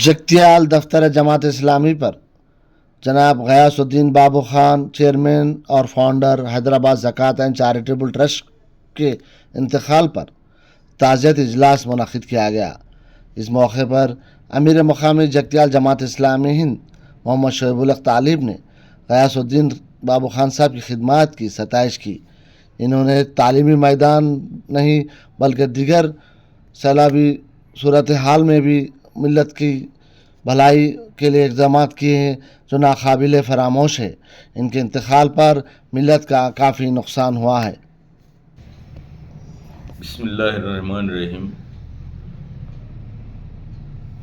جگتیال دفتر جماعت اسلامی پر جناب غیاث الدین بابو خان چیئرمین اور فاؤنڈر حیدرآباد زکوٰۃ اینڈ چیریٹیبل ٹرسٹ کے انتقال پر تعزیت اجلاس منعقد کیا گیا۔ اس موقع پر امیر مقامی جگتیال جماعت اسلامی ہند محمد شعیب الحق طالب نے غیاث الدین بابو خان صاحب کی خدمات کی ستائش کی۔ انہوں نے تعلیمی میدان نہیں بلکہ دیگر سیلابی صورتحال میں بھی ملت کی بھلائی کے لیے اقدامات کیے ہیں جو ناقابل فراموش ہے۔ ان کے انتقال پر ملت کا کافی نقصان ہوا ہے۔ بسم اللہ الرحمن الرحیم۔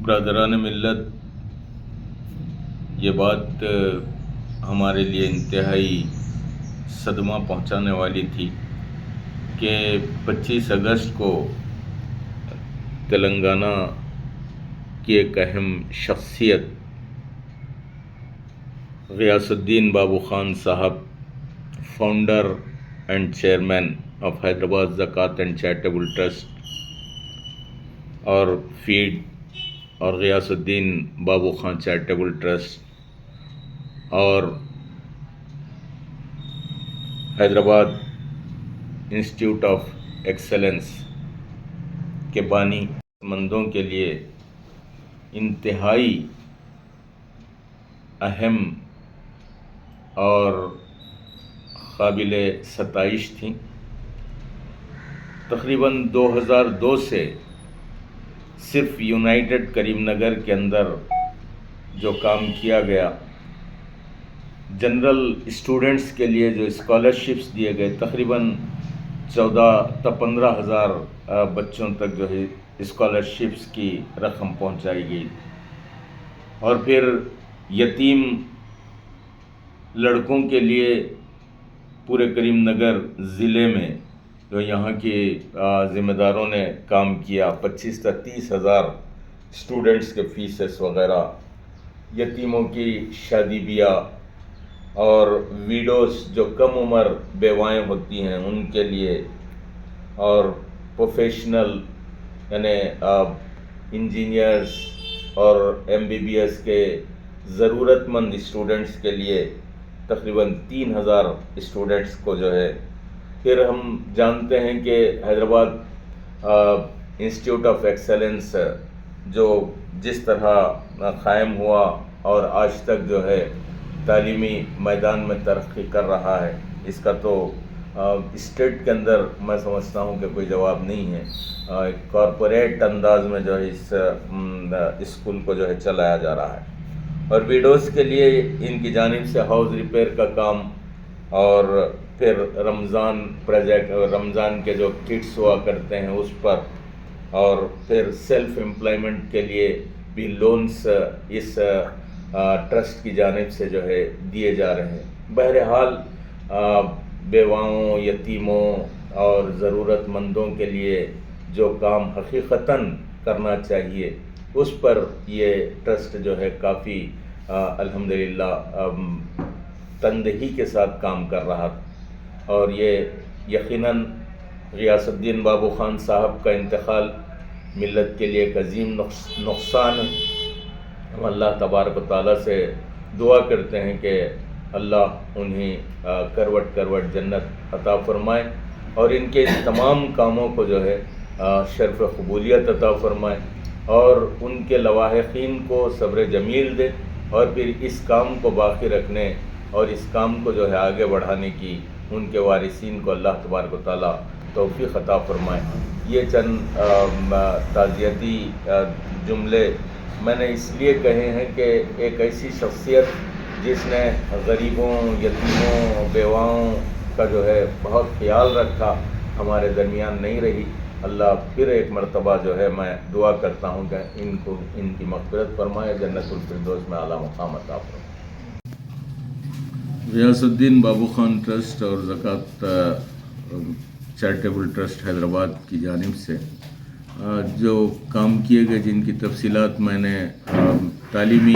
برادران ملت، یہ بات ہمارے لیے انتہائی صدمہ پہنچانے والی تھی کہ 25 اگست کو تلنگانہ کی ایک اہم شخصیت غیاث الدین بابو خان صاحب، founder and chairman of Hyderabad زکوٰۃ اینڈ چیریٹیبل ٹرسٹ اور فیڈ اور غیاث الدین بابو خان چیریٹیبل ٹرسٹ اور حیدرآباد انسٹیٹیوٹ آف ایکسلنس کے بانی مندوں کے لیے انتہائی اہم اور قابل ستائش تھیں۔ تقریباً 2002 سے صرف یونائٹڈ کریم نگر کے اندر جو کام کیا گیا، جنرل اسٹوڈنٹس کے لیے جو اسکالرشپس دیے گئے، تقریباً 15,000 بچوں تک جو ہے اسکالرشپس کی رقم پہنچائی گئی، اور پھر یتیم لڑکوں کے لیے پورے کریم نگر ضلع میں جو یہاں کے ذمہ داروں نے کام کیا، 25 تا 30,000 اسٹوڈنٹس کے فیسز وغیرہ، یتیموں کی شادی بیاہ اور ویڈوز جو کم عمر بیوائیں ہوتی ہیں ان کے لیے، اور پروفیشنل یعنی انجینئرز اور MBBS کے ضرورت مند اسٹوڈنٹس کے لیے تقریباً 3,000 اسٹوڈنٹس کو جو ہے۔ پھر ہم جانتے ہیں کہ حیدرآباد انسٹیٹیوٹ آف ایکسلنس جو جس طرح قائم ہوا اور آج تک جو ہے تعلیمی میدان میں ترقی کر رہا ہے، اس کا تو اسٹیٹ کے اندر میں سمجھتا ہوں کہ کوئی جواب نہیں ہے۔ کارپوریٹ انداز میں جو ہے اس اسکول کو جو ہے چلایا جا رہا ہے، اور ویڈوز کے لیے ان کی جانب سے ہاؤس ریپیئر کا کام، اور پھر رمضان پروجیکٹ، رمضان کے جو کٹس ہوا کرتے ہیں اس پر، اور پھر سیلف امپلائمنٹ کے لیے بھی لونز اس ٹرسٹ کی جانب سے جو ہے دیے جا رہے ہیں۔ بہرحال بیواؤں، یتیموں اور ضرورت مندوں کے لیے جو کام حقیقتاً کرنا چاہیے اس پر یہ ٹرسٹ جو ہے کافی الحمدللہ تندہی کے ساتھ کام کر رہا، اور یہ یقیناً غیاث الدین بابو خان صاحب کا انتقال ملت کے لیے ایک عظیم نقصان ہے۔ ہم اللہ تبارک و تعالیٰ سے دعا کرتے ہیں کہ اللہ انہیں کروٹ کروٹ جنت عطا فرمائے، اور ان کے تمام کاموں کو جو ہے شرف قبولیت عطا فرمائے، اور ان کے لواحقین کو صبر جمیل دے، اور پھر اس کام کو باقی رکھنے اور اس کام کو جو ہے آگے بڑھانے کی ان کے وارثین کو اللہ تبارک و تعالیٰ توفیق عطا فرمائے۔ یہ چند تعزیتی جملے میں نے اس لیے کہے ہیں کہ ایک ایسی شخصیت جس نے غریبوں، یتیموں، بیواؤں کا جو ہے بہت خیال رکھا، ہمارے درمیان نہیں رہی۔ اللہ پھر ایک مرتبہ جو ہے میں دعا کرتا ہوں کہ ان کی مغفرت فرمائے، جنت الفردوس میں اعلیٰ مقام عطا فرمائے۔ غیاث الدین بابو خان ٹرسٹ اور زکوٰۃ چیریٹیبل ٹرسٹ حیدرآباد کی جانب سے جو کام کیے گئے، جن کی تفصیلات میں نے تعلیمی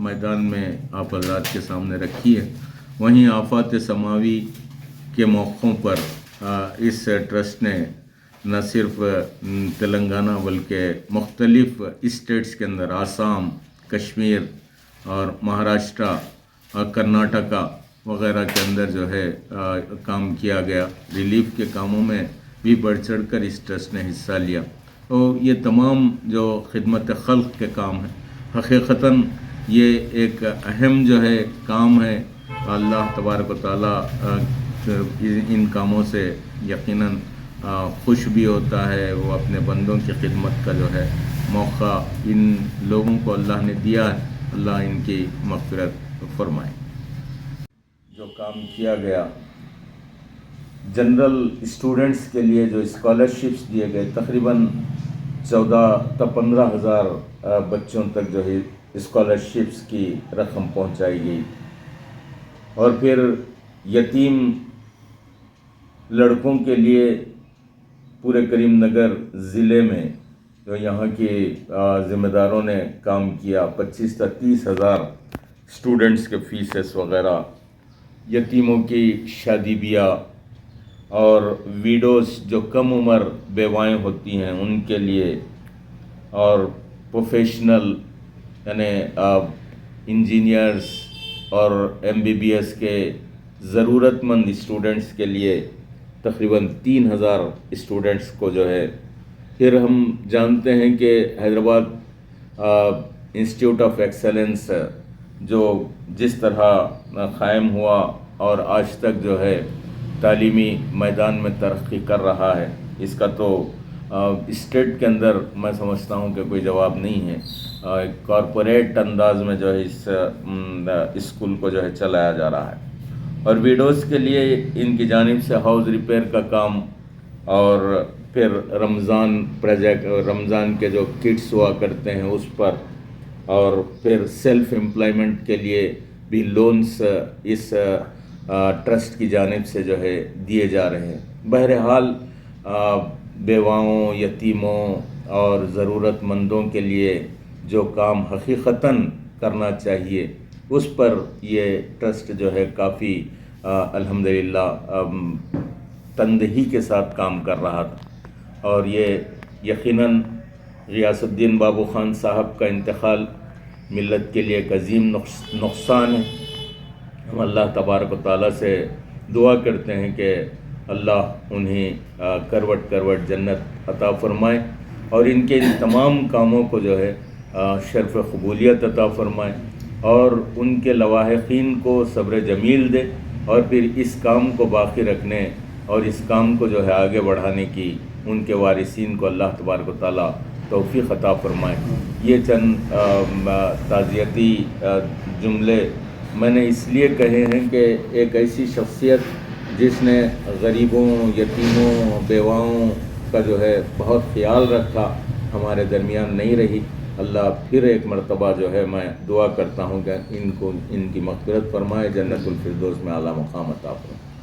میدان میں آپ حضرات کے سامنے رکھی ہے، وہیں آفات سماوی کے موقعوں پر اس ٹرسٹ نے نہ صرف تلنگانہ بلکہ مختلف اسٹیٹس کے اندر آسام، کشمیر اور مہاراشٹرا اور کرناٹکا وغیرہ کے اندر جو ہے کام کیا گیا. ریلیف کے کاموں میں بھی بڑھ چڑھ کر اس ٹرسٹ نے حصہ لیا. اور یہ تمام جو خدمت خلق کے کام ہیں، حقیقتاً یہ ایک اہم جو ہے کام ہے. اللہ تبارک و تعالیٰ ان کاموں سے یقیناً خوش بھی ہوتا ہے. وہ اپنے بندوں کی خدمت کا جو ہے موقع ان لوگوں کو اللہ نے دیا ہے. اللہ ان کی مغفرت فرمائے. جو کام کیا گیا جنرل اسٹوڈنٹس کے لیے جو اسکالرشپس دیے گئے، تقریباً 15,000 بچوں تک جو ہے اسکالرشپس کی رقم پہنچائی گئی. اور پھر یتیم لڑکوں کے لیے پورے کریم نگر ضلع میں جو یہاں کے ذمہ داروں نے کام کیا، 25 تا 30,000 اسٹوڈنٹس کے فیسز وغیرہ، یتیموں کی شادی بیاہ اور ویڈوز جو کم عمر بیوائیں ہوتی ہیں ان کے لیے، اور پروفیشنل یعنی انجینئرز اور MBBS کے ضرورت مند اسٹوڈنٹس کے لیے تقریباً 3,000 اسٹوڈنٹس کو جو ہے. پھر ہم جانتے ہیں کہ حیدرآباد انسٹیٹیوٹ آف ایکسلنس جو جس طرح قائم ہوا اور آج تک جو ہے تعلیمی میدان میں ترقی کر رہا ہے، اس کا تو اسٹیٹ کے اندر میں سمجھتا ہوں کہ کوئی جواب نہیں ہے. کارپوریٹ انداز میں جو ہے اس اسکول کو جو ہے چلایا جا رہا ہے. اور ویڈوز کے لیے ان کی جانب سے ہاؤس ریپیئر کا کام، اور پھر رمضان کے جو کٹس ہوا کرتے ہیں اس پر، اور پھر سیلف امپلائمنٹ کے لیے بھی لونز اس ٹرسٹ کی جانب سے جو ہے دیے جا رہے ہیں. بہرحال بیواؤں، یتیموں اور ضرورت مندوں کے لیے جو کام حقیقتاً کرنا چاہیے اس پر یہ ٹرسٹ جو ہے کافی الحمدللہ تندہی کے ساتھ کام کر رہا تھا. اور یہ یقیناً غیاث الدین بابو خان صاحب کا انتقال ملت کے لیے ایک عظیم نقصان ہے. ہم اللہ تبارک و تعالیٰ سے دعا کرتے ہیں کہ اللہ انہیں کروٹ کروٹ جنت عطا فرمائے، اور ان کے تمام کاموں کو جو ہے شرف قبولیت عطا فرمائے، اور ان کے لواحقین کو صبر جمیل دے، اور پھر اس کام کو باقی رکھنے اور اس کام کو جو ہے آگے بڑھانے کی ان کے وارثین کو اللہ تبارک و تعالیٰ توفیق عطا فرمائے. یہ چند تعزیتی جملے میں نے اس لیے کہے ہیں کہ ایک ایسی شخصیت جس نے غریبوں، یتیموں، بیواؤں کا جو ہے بہت خیال رکھا، ہمارے درمیان نہیں رہی. اللہ پھر ایک مرتبہ جو ہے میں دعا کرتا ہوں کہ ان کی مغفرت فرمائے، جنت الفردوس میں اعلیٰ مقام عطا فرمائے.